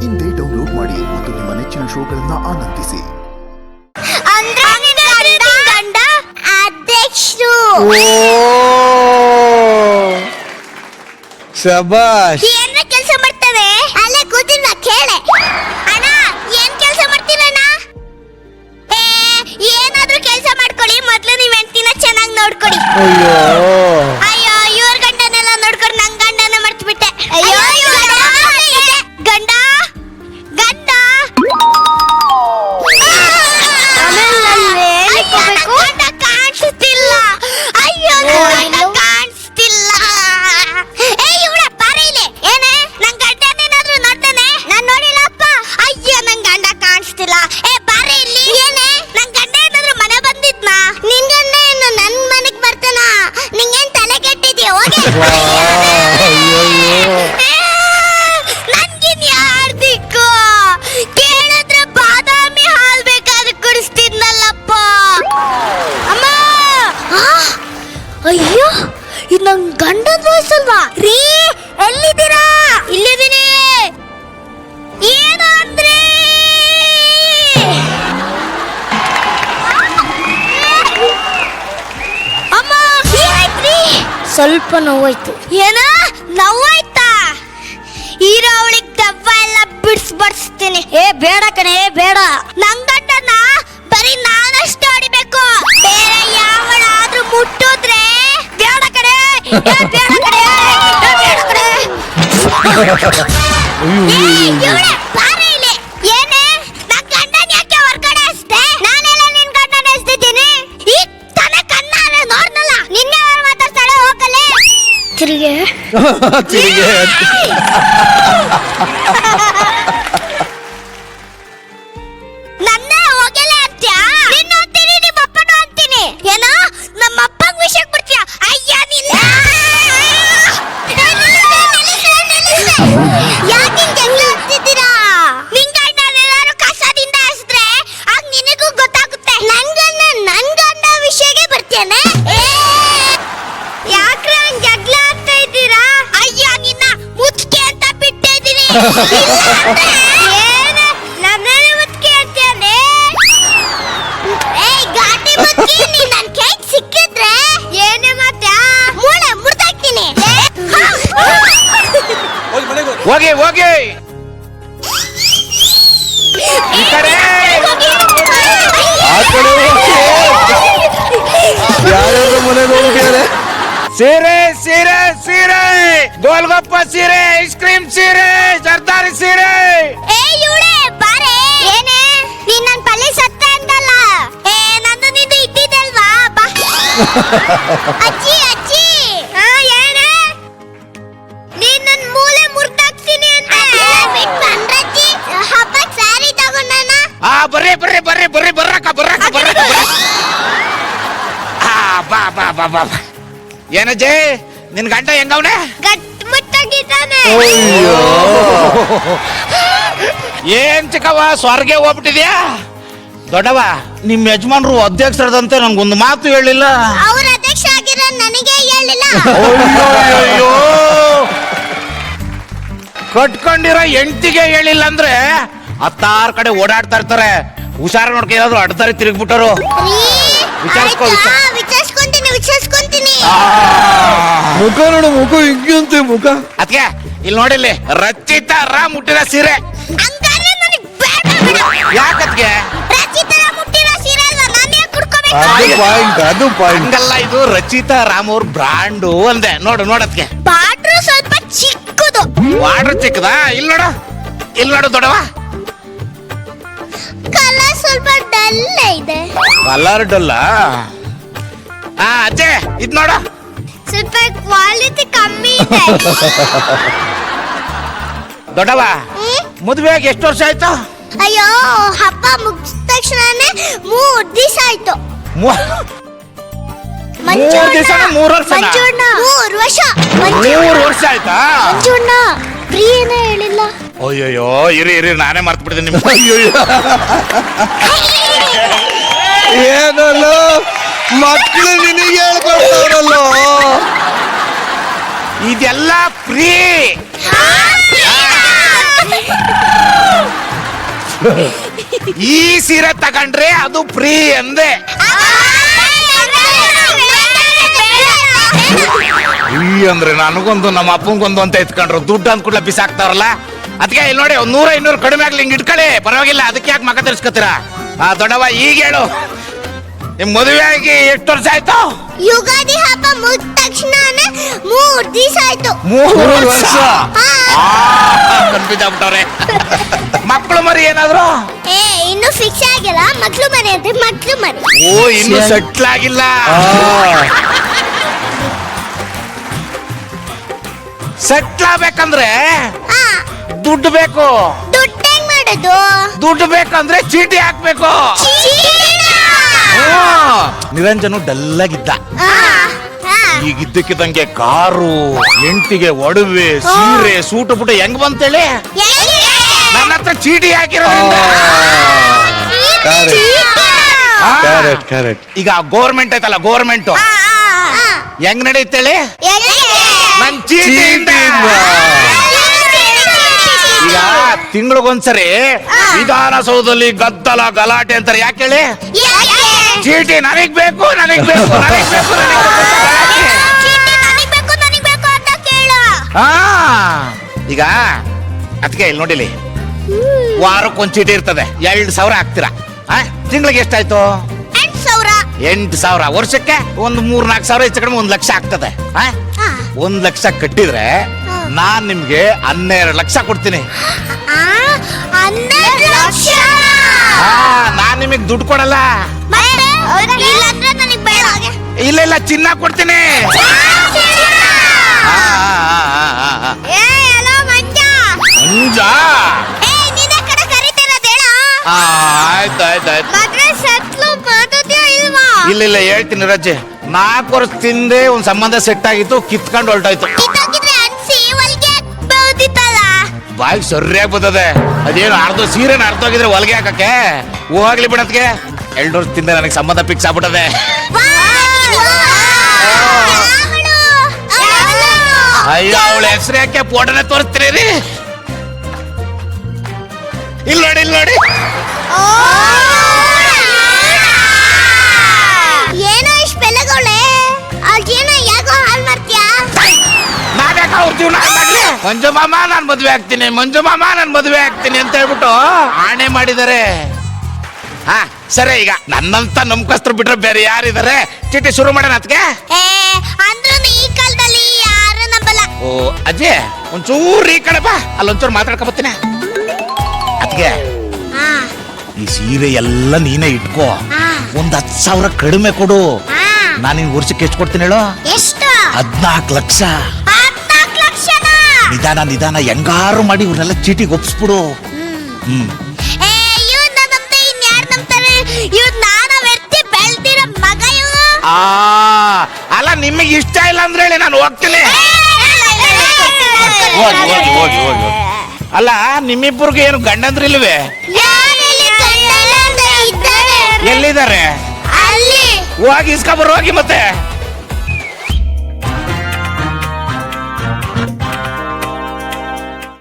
ಇಂದೇ ಡೌನ್ಲೋಡ್ ಮಾಡಿ ಮತ್ತು ನಿಮ್ಮ ನೆಚ್ಚಿನ ಶೋಗಳನ್ನ ಆನಂದಿಸಿ. ಗಂಡ ಅಧ್ಯಕ್ಷರು ಶಬಾಷ್. ಏನ ಕೆಲಸ ಮಾಡ್ತವೆ ಅಲ್ಲೇ ಕೂತಿನ ಕೇಳೆ. ಅಣ್ಣ ಏನ್ ಕೆಲಸ ಮಾಡ್ತೀರಣ್ಣ? ಏನಾದ್ರೂ ಕೆಲಸ ಮಾಡ್ಕೊಳ್ಳಿ, ಮೊದ್ಲು ನೀವ್ ಹೆಂಡತಿನ ಚೆನ್ನಾಗಿ ನೋಡ್ಕೊಳ್ಳಿ. ಅಯ್ಯೋ ಅಯ್ಯೋ ಇವ್ರ ಗಂಡನೆಲ್ಲ ನೋಡ್ಕೊಂಡು ನನ್ ಗಂಡನ ಮರ್ತು ಬಿಟ್ಟೆ. ಅಯ್ಯೋ ಗಂಡ ಗಂಡ ಗಂಡ ಕಾಣಿಸ್ತಿಲ್ಲ. ಅಯ್ಯೋ ಗಂಡ ಕಾಣಿಸ್ತಿಲ್ಲ. ಇವಳ ಬಾರೆ ಇಲ್ಲಿ. ಏನೇ ನನ್ ಗಂಡನೇನಾದ್ರೂ ನೋಡ್ತಾನೆ? ನಾನ್ ನೋಡಿಲ್ಲಪ್ಪ. ಅಯ್ಯೋ ನನ್ ಗಂಡ ಕಾಣಿಸ್ತಿಲ್ಲ. ಬಾರೆ ಇಲ್ಲಿ. ಏನೇ ನನ್ ಗಂಡ ಏನಾದ್ರೂ ಮನೆ ಬಂದಿದ್ನಾ? ನಿನ್ ಗಂಡ ಏನು ನನ್ ಮನೆಗ್ ಬರ್ತಾನ? ನಿಂಗೇನ್ ತಲೆ ಕೆಟ್ಟಿದ್ಯಾ? ಹೋಗಿ ನನ್ಗಿನ್ ಯಾರ್ ದಿಕ್ಕು? ಕೇಳಿದ್ರೆ ಬಾದಾಮಿ ಹಾಲ್ ಬೇಕಾದ್ರೆ ಕುಡಿಸ್ತಿದ್ನಲ್ಲಪ್ಪ. ಅಮ್ಮ ಅಯ್ಯೋ ಇದು ನನ್ ಗಂಡನ ವಾಯ್ಸ್ ಅಲ್ವಾ? ರೀ ಎಲ್ಲಿದ್ದೀರಾ? ಇಲ್ಲಿದ್ದೀನಿ. ಏನು ಅಂದ್ರೆ ಅಮ್ಮ ಏನಾಯ್ತ್ರಿ? ಸ್ವಲ್ಪ ನೋವಾಯ್ತು. ಏನ ನೋವಾಯ್ತಾ? ಹೀರೋ ಅವಳಿಗೆ ದೆವ್ವ ಎಲ್ಲ ಬಿಡಿಸ್ಬಿಡಿಸ್ತೀನಿ. ಬೇಡ ಕಣೆ ಬೇಡ. ನನ್ ಗಂಡನ ಬರೀ ನಾನಷ್ಟೇ ಹೊಡಿಬೇಕು. ಬೇರೆ ಯಾವಳಾದ್ರೂ ಮುಟ್ಟಿದ್ರೆ ಬೇಡ ಕಣೆ. ಬೇಡ ಕಣೆ. ಬೇಡ ಕಣೆ. ಇವಳೆ ಬಾರೆ ಇಲ್ಲಿ. ಏನೇ ನನ್ ಗಂಡನ ಯಾಕೆ ಹೊರಗಡೆ ಅಷ್ಟೇ? ನಾನೆಲ್ಲ ನಿನ್ ಗಂಡನ ಎಸ್ತಿದ್ದೀನಿ. ಈಗ ತನ ಕಣ್ಣಾರೆ ನೋಡ್ನಲ್ಲ. ನಿನ್ನೆ ಅವ್ರು ಮಾತಾಡ್ತಾಳೆ. ಹೋಗಲೇ ತಿರುಗೆ ತಿರುಗೆ. ನನ್ನೇ ಹೋಗಲೇ ಅಂತ್ಯಾ? ನಿನ್ನ ಅಂತೀನಿ, ನಿಮ್ಮ ಅಪ್ಪನೂ ಅಂತೀನಿ. ಏನೋ ನಮ್ಮ ಅಪ್ಪಂಗ್ ವಿಷಯ ಕೊಡ್ತೀಯ? ಅಯ್ಯ ನಿನ್ನ ಯಾಕೆ ಜಗಳ ಆಗ್ತಿದ್ದೀರಾ? ನಿನ್ ಗಂಡನೆಲ್ಲಾರು ಕಸದಿಂದ ಎಸ್ದ್ರೆ ಆಗ ನಿನಗೂ ಗೊತ್ತಾಗುತ್ತೆ. ನನ್ ಗಂಡ ವಿಷಯಕ್ಕೆ ಬರ್ತೀಯನೆ? ಯಾಕ್ರೆ ಹಂಗ್ ಜಗಳ ಆಗ್ತಾ ಇದ್ದೀರಾ? ಅಯ್ಯ ನಿನ್ನ ಮುಚ್ಕೆ ಅಂತ ಬಿಟ್ಟಿದ್ದೀನಿ. ಏನು ನನ್ನೇ ಮುಚ್ಕೆ ಅಂತೀಯನೆ? ಗಾಡಿ ಮುಚ್ಕಿ ನೀನ್ ನನ್ ಕೈಗೆ ಸಿಕ್ಕಿದ್ರೆ ಏನೇ ಮಾತ್ಯಾ ಮೂಳೆ ಮುರ್ದಾಕ್ತೀನಿ. ಹೋಗಿ ಹೋಗಿ ಈ ಕಡೆ ಆ ಕಡೆ ಯಾರ್ಯಾರು ಮನೆಗೆ ಹೋಗ್ತಾರೆ? ಸೀರೆ ಸೀರೆ ಸೀರೆ, ಗೋಲ್ಗಪ್ಪ ಸೀರೆ, ಐಸ್ ಕ್ರೀಮ್ ಸೀರೆ, ಜರ್ದಾರಿ ಸೀರೆ. ಇವಳೆ ಬಾರೆ. ಏನೇ ನೀನ್ ನನ್ ಪಲ್ಲೆ ಸತ್ತ ಅಂತಲ್ಲ? ನಂದು ನಿಂದು ಇದ್ದಿದ್ದಲ್ವಾ? ಬಾ ಅಜ್ಜಿ ಅಜ್ಜಿ. ಏನೇ ನೀನ್ ನನ್ ಮೂಲೆ ಮುರ್ದಾಕ್ತೀನಿ ಅಂತ ಬಿಟ್ಟು ಬಂದ್ರಜ್ಜಿ. ಹಬ್ಬಕ್ ಸ್ಯಾರಿ ತಗೊಂಡನ. ಬರ್ರಿ ಬರ್ರಿ ಬರ್ರಿ ಬರ್ರಿ ಬರ್ರಕ್ಕ ಬರ್ರಕ್ಕ ಬರ್ರಕ್ಕ. ಬಾ ಬಾ ಬಾ ಬಾ. ಏನಜ್ಜಿ ನಿನ್ ಗಂಡ ಹೆಂಗವ್ನೆ? ಗಟ್ಟಿ ಮುಟ್ಟಾಗಿದ್ದಾನೆ. ಅಯ್ಯೋ ಏನ್ ಚಿಕ್ಕವ್ವ ಸ್ವರ್ಗೆ ಹೋಗ್ಬಿಟ್ಟಿದ್ಯಾ? ದೊಡ್ಡವ ನಿಮ್ ಯಜಮಾನ್ರು ಅಧ್ಯಕ್ಷರದಂತೆ ನನ್ಗೊಂದು ಮಾತು ಹೇಳಿಲ್ಲ. ಅವ್ರ ಅಧ್ಯಕ್ಷ ಆಗಿರೋ ನನಗೆ ಹೇಳಿಲ್ಲ. ಅಯ್ಯೋ ಕಟ್ಕೊಂಡಿರೋ ಹೆಂಡತಿಗೆ ಹೇಳಿಲ್ಲ ಅಂದ್ರೆ ಹತ್ತಾರು ಕಡೆ ಓಡಾಡ್ತಾ ಇರ್ತಾರೆ. ಹುಷಾರ ನೋಡ್ಕೊ, ಏನಾದ್ರು ಅಡ್ತಾರೆ ತಿರುಗ್ಬಿಟ್ಟರು. ವಿಚಾರಿಸ್ಕೊ, ವಿಚಾರಿಸ್ಕೊಂತೀನಿ. ಮುಖ ನೋಡು, ಮುಖ ಹಿಂಗಂತೆ ಮುಖ. ಅದಕ್ಕೆ ಇಲ್ಲಿ ನೋಡಿಲ್ಲಿ ರಚಿತಾ ರಾಮ್ ಮುಟ್ಟಿರೋ ಸೀರೆ. ಹಂಗಾರೆ ನನಗೆ ಬೇಡ ಬೇಡ. ಯಾಕದ್ಗೆ? ರಚಿತಾ ರಾಮ್ ಮುಟ್ಟಿರೋ ಸೀರೆ ಅಲ್ವಾ? ನಾನು ಯಾಕೆ ಕುಡ್ಕೋಬೇಕು? ಅದು ಪಾಯಿಂಟ್. ಹಂಗಲ್ಲ, ಇದು ರಚಿತಾ ರಾಮ್ ಅವ್ರ ಬ್ರಾಂಡು ಅಂದೆ. ನೋಡು ನೋಡದ್ಕೆ ಬಾರ್ಡ್ರು ಸ್ವಲ್ಪ ಚಿಕ್ಕದು. ಬಾರ್ಡ್ರ್ ಚಿಕ್ಕದಾ? ಇಲ್ಲಿ ನೋಡು, ಇಲ್ಲಿ ನೋಡು ದೊಡ್ಡವ. ಕಲರ್ ಸ್ವಲ್ಪ ಡಲ್ ಇದೆ. ಕಲರ್ ಡಲ್ಲ? ಅಜ್ಜೆ ಇದ್ ನೋಡು, ಸ್ವಲ್ಪ ಕ್ವಾಲಿಟಿ ಕಮ್ಮಿ ಇದೆ. ದೊಡ್ಡವ ಮದುವೆ ಆಗಿ ಎಷ್ಟು ವರ್ಷ ಆಯ್ತು? ಅಯ್ಯೋ ಹಬ್ಬ ಮುಗಿದ ತಕ್ಷಣನೇ 3 ದಿವಸ ಆಯ್ತು. 3 ದಿವಸ? 3 ವರ್ಷ? 3 ವರ್ಷ. 3 ವರ್ಷ ಆಯ್ತಾ? ಮಂಜುಣ್ಣ ಪ್ರೀ ಏನೇ ಹೇಳಿಲ್ಲ. ಅಯ್ಯಯ್ಯೋ ಇರಿ ಇರಿ, ನಾನೇ ಮರ್ತು ಬಿಡ್ತೀನಿ ನಿಮ್ಗೆ. ಏನಲ್ಲ ಮಕ್ಕಳು ನಿನಗೆ ಹೇಳ್ಕೊಡ್ತಾರಲ್ಲ, ಇದೆಲ್ಲ ಫ್ರೀ. ಈ ಸೀರೆ ತಗೊಂಡ್ರೆ ಅದು ಫ್ರೀ ಅಂದೆ. ಫ್ರೀ ಅಂದ್ರೆ ನನಗೊಂದು ನಮ್ಮ ಅಪ್ಪಂಗೊಂದು ಅಂತ ಎತ್ಕೊಂಡ್ರು, ದುಡ್ಡು ಅಂದ್ಕೂಡ್ಲ ಬಿಸಾಕ್ತಾರಲ್ಲ. ಅದಕ್ಕೆ ಇಲ್ಲಿ ನೋಡಿ, 100-200 ಕಡಿಮೆ ಆಗ್ಲಿ, ಹಿಂಗ್ ಇಟ್ಕೊಳ್ಳಿ, ಪರವಾಗಿಲ್ಲ. ಅದಕ್ಕೆ ಯಾಕೆ ಮಗ ತಿರ್ಸ್ಕೊತೀರ? ದೊಡ್ಡವ ಈಗ ಹೇಳು, ನಿಮ್ ಮದುವೆ ಆಗಿ ಎಷ್ಟು ವರ್ಷ ಆಯ್ತು? ಯುಗಾದಿ ಹಬ್ಬ ಮುಗಿದ ತಕ್ಷಣನೇ 3 ದಿವಸ ಆಯ್ತು. 3 ವರ್ಷ. ಹಾ. ಕನ್ಫ್ಯೂಸ್ ಆಗ್ಬಿಟ್ಟವ್ರೆ. ಮಕ್ಕಳು ಮರಿ ಏನಾದ್ರು? ಇನ್ನು ಫಿಕ್ಸ್ ಆಗಿಲ್ಲ. ಮಕ್ಳು ಮರಿ ಅಂತ ಮಕ್ಳು ಮರಿ. ಓ, ಇನ್ನು ಸೆಟ್ಲ್ ಆಗಿಲ್ಲ. ಸೆಟ್ಲ್ ಆಗ್ಬೇಕಂದ್ರೆ ದುಡ್ಡು ಬೇಕು. ದುಡ್ಡು ಹೆಂಗ್ ಮಾಡೋದು? ದುಡ್ಡು ಬೇಕಂದ್ರೆ ಚೀಟಿ ಹಾಕ್ಬೇಕು. ನಿರಂಜನು ಡಲ್ಲಾಗಿದ್ದ. ಈಗ ಇದ್ದಕ್ಕಿದ್ದಂಗೆ ಕಾರು, ಹೆಂಡತಿಗೆ ಒಡವೆ, ಸೀರೆ, ಸೂಟು ಪುಟ ಹೆಂಗ್ ಬಂತೇಳಿ ನನ್ನ ಹತ್ರ ಚೀಟಿ ಹಾಕಿರೋದ್ರಿಂದ. ಈಗ ಗೌರ್ಮೆಂಟ್ ಐತಲ್ಲ, ಗೌರ್ಮೆಂಟ್ ಹೆಂಗ್ ನಡೆಯುತ್ತೇಳಿ? ನನ್ ಚೀಟಿಯಿಂದ. ಈಗ ತಿಂಗಳಿಗೊಂದ್ಸರಿ ವಿಧಾನಸೌಧದಲ್ಲಿ ಗದ್ದಲ ಗಲಾಟೆ ಅಂತಾರೆ. ಯಾಕೆ ಹೇಳಿ? ಚೀಟಿ ನನಗ್ ಬೇಕು, ನನಗ್ ಬೇಕು, ನನಗ್ ಬೇಕು, ಈಗ ಅದಕ್ಕೆ ಇಲ್ಲಿ ನೋಡಿಲಿ, ವಾರಕ್ಕೊಂದ್ ಚೀಟಿ ಇರ್ತದೆ. 2,000 ಹಾಕ್ತೀರಾ. ತಿಂಗಳಿಗೆ ಎಷ್ಟಾಯ್ತು? 8,000. ವರ್ಷಕ್ಕೆ ಒಂದು 3-4 ಸಾವಿರ ಹೆಚ್ಚು ಕಡಿಮೆ 1 ಲಕ್ಷ ಆಗ್ತದೆ. 1 ಲಕ್ಷ ಕಟ್ಟಿದ್ರೆ ನಾನ್ ನಿಮ್ಗೆ 12 ಲಕ್ಷ ಕೊಡ್ತೀನಿ. ನಾನ್ ನಿಮಗ್ ದುಡ್ಡು ಕೊಡಲ್ಲ. ಇಲ್ಲ ಇಲ್ಲ, ಚಿನ್ನ ಕೊಡ್ತೀನಿ. ಮಂಜಾ, ಆಯ್ತಾಯ್ತಾಯ್ತು. ಇಲ್ಲ ಇಲ್ಲ, ಹೇಳ್ತೀನಿ ರಜೆ. 4 ವರ್ಷ ತಿಂದೆ ಒಂದ್ ಸಂಬಂಧ ಸೆಟ್ ಆಗಿತ್ತು, ಕಿತ್ಕೊಂಡು ಹೊರಟಾಯ್ತು. ಬಾಯಿಗೆ ಸರಿಯಾಗಿ ಬರ್ತದೆ. ಅದೇನು ಸೀರೆನ ಅರ್ಧೋಗಿದ್ರೆ ಹೊಲಿಗೆ ಹಾಕಕ್ಕೆ ಹೋಗ್ಲಿ ಬಿಡತ್ಗೆ. 2 ವರ್ಷ ತಿಂದೆ ನನಗೆ ಸಂಬಂಧ ಫಿಕ್ಸ್ ಆಗ್ಬಿಟ್ಟದೆ. ಅಯ್ಯೋ, ಅವಳ ಹೆಸರು ಯಾಕೆ ಫೋಟೋನೇ ತೋರಿಸ್ತೀನಿ ರೀ. ಇಲ್ಲಿ ನೋಡಿ, ಇಲ್ಲಿ ನೋಡಿ. ಏನೋ ಇಷ್ಟು ಬೆಲೆಗಳೇ, ಅದೇನೋ ಯಾಕೋ ಹಾಳು ಮಾಡ್ತೀಯಾ? ನಾನ್ಯಾಕೆ ಅವ್ರ ಜೀವನ ಹಾಳಾಗ್ಲಿ? ಮಂಜು ಮಾಮ ನಾನ್ ಮದ್ವೆ ಆಗ್ತೀನಿ, ಮಂಜು ಮಾಮ ನಾನ್ ಮದ್ವೆ ಆಗ್ತೀನಿ ಅಂತ ಹೇಳ್ಬಿಟ್ಟು ಆಣೆ ಮಾಡಿದ್ದಾರೆ. ಸರಿ, ಈಗ ನನ್ನಂತ ನಂಬಿಕಸ್ತರು ಬಿಟ್ರೆ ಬೇರೆ ಯಾರಿದ್ದಾರೆ? ಚೀಟಿ ಶುರು ಮಾಡೋಣ ಅದಕ್ಕೆ. ಅಂದ್ರೂ ಈ ಕಾಲದಲ್ಲಿ ಯಾರು ನಂಬಲ್ಲ. ಓ ಅಜ್ಜಿ, ಒಂಚೂರು ಈ ಕಡೆ ಬಾ, ಅಲ್ಲೊಂಚೂರು ಮಾತಾಡ್ಕೊಬತ್ತೀನಿ. ಅದಕ್ಕೆ ಈ ಸೀರೆ ಎಲ್ಲ ನೀನೇ ಇಟ್ಕೋ. ಒಂದ್ 10,000 ಕಡಿಮೆ ಕೊಡು. ನಾನು ನಿನ್ ವರ್ಷಕ್ಕೆ ಎಷ್ಟು ಕೊಡ್ತೀನಿ ಹೇಳು? ಎಷ್ಟು? 14 ಲಕ್ಷ. 14 ಲಕ್ಷನ? ನಿಧಾನ ನಿಧಾನ ಹೆಂಗಾರು ಮಾಡಿ ಇವ್ರನ್ನೆಲ್ಲ ಚೀಟಿಗೆ ಒಪ್ಸ್ಬಿಡು. ಅಲ್ಲ, ನಿಮಗೆ ಇಷ್ಟ ಇಲ್ಲ ಅಂದ್ರೆ ಹೇಳಿ, ನಾನು ಹೋಗ್ತೀನಿ. ಹೋಗಿ. ಅಲ್ಲ, ನಿಮ್ಮಿಬ್ಬರಿಗೆ ಏನು ಗಂಡಂದ್ರಿಲ್ವೇ? ಎಲ್ಲಿದ್ದಾರೆ? ಹೋಗಿ ಇಸ್ಕೊಬರು, ಹೋಗಿ ಮತ್ತೆ.